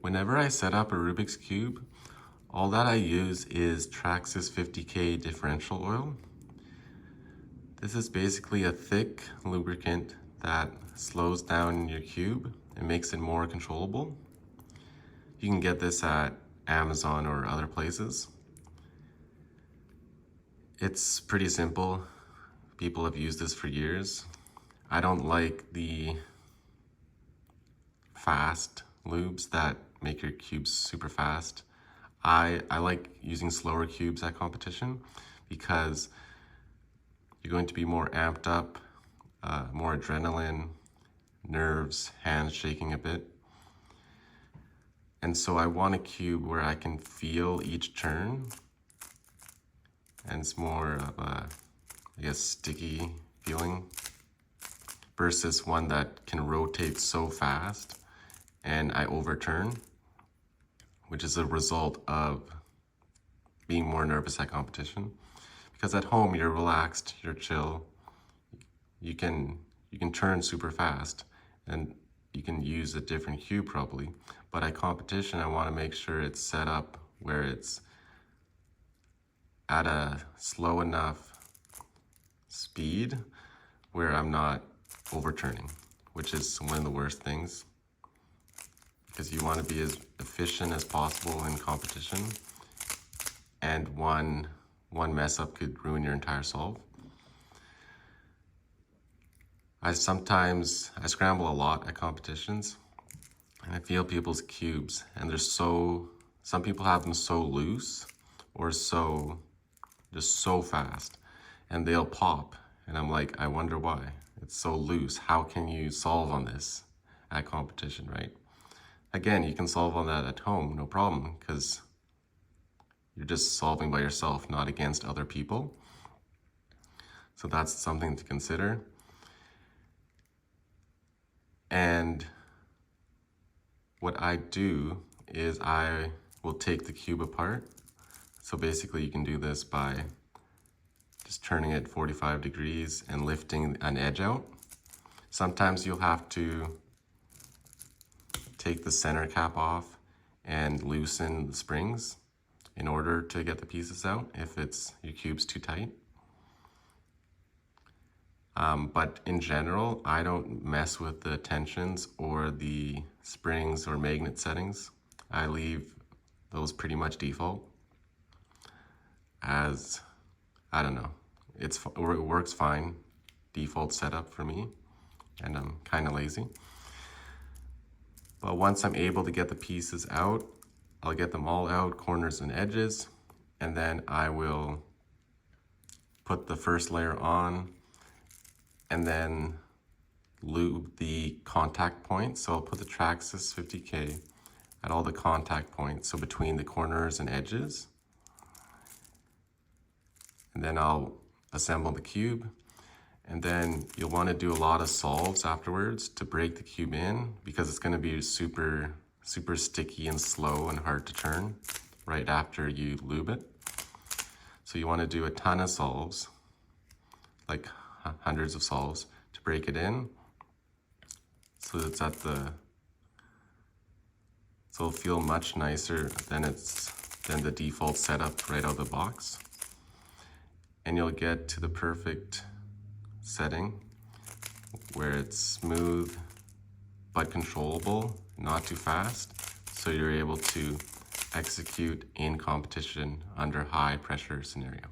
Whenever I set up a Rubik's Cube, all that I use is Traxxas 50K differential oil. This is basically a thick lubricant that slows down your cube and makes it more controllable. You can get this at Amazon or other places. It's pretty simple. People have used this for years. I don't like the fast lubes that make your cubes super fast. I like using slower cubes at competition because you're going to be more amped up, more adrenaline, nerves, hands shaking a bit. And so I want a cube where I can feel each turn, and it's more of a, I guess, sticky feeling versus one that can rotate so fast and I overturn, which is a result of being more nervous at competition. Because at home, you're relaxed, you're chill, you can turn super fast and you can use a different cube probably. But at competition, I want to make sure it's set up where it's at a slow enough speed where I'm not overturning, which is one of the worst things, because you want to be as efficient as possible in competition, and one mess up could ruin your entire solve. I scramble a lot at competitions, and I feel people's cubes, and some people have them so loose or just so fast, and they'll pop, and I'm like, I wonder why. It's so loose. How can you solve on this at competition, right? Again, you can solve on that at home, no problem, because you're just solving by yourself, not against other people. So that's something to consider. And what I do is I will take the cube apart. So basically you can do this by just turning it 45 degrees and lifting an edge out. Sometimes you'll have to take the center cap off and loosen the springs in order to get the pieces out if your cube's too tight. But in general, I don't mess with the tensions or the springs or magnet settings. I leave those pretty much default, as, I don't know, it works fine, default setup for me, and I'm kind of lazy. But once I'm able to get the pieces out, I'll get them all out, corners and edges, and then I will put the first layer on and then lube the contact points. So I'll put the Traxxas 50K at all the contact points, so between the corners and edges. And then I'll assemble the cube. And then you'll want to do a lot of solves afterwards to break the cube in, because it's going to be super sticky and slow and hard to turn right after you lube it. So you want to do a ton of solves, like hundreds of solves, to break it in, so it's so it'll feel much nicer than the default setup right out of the box. And you'll get to the perfect setting where it's smooth but controllable, not too fast, so you're able to execute in competition under high pressure scenario.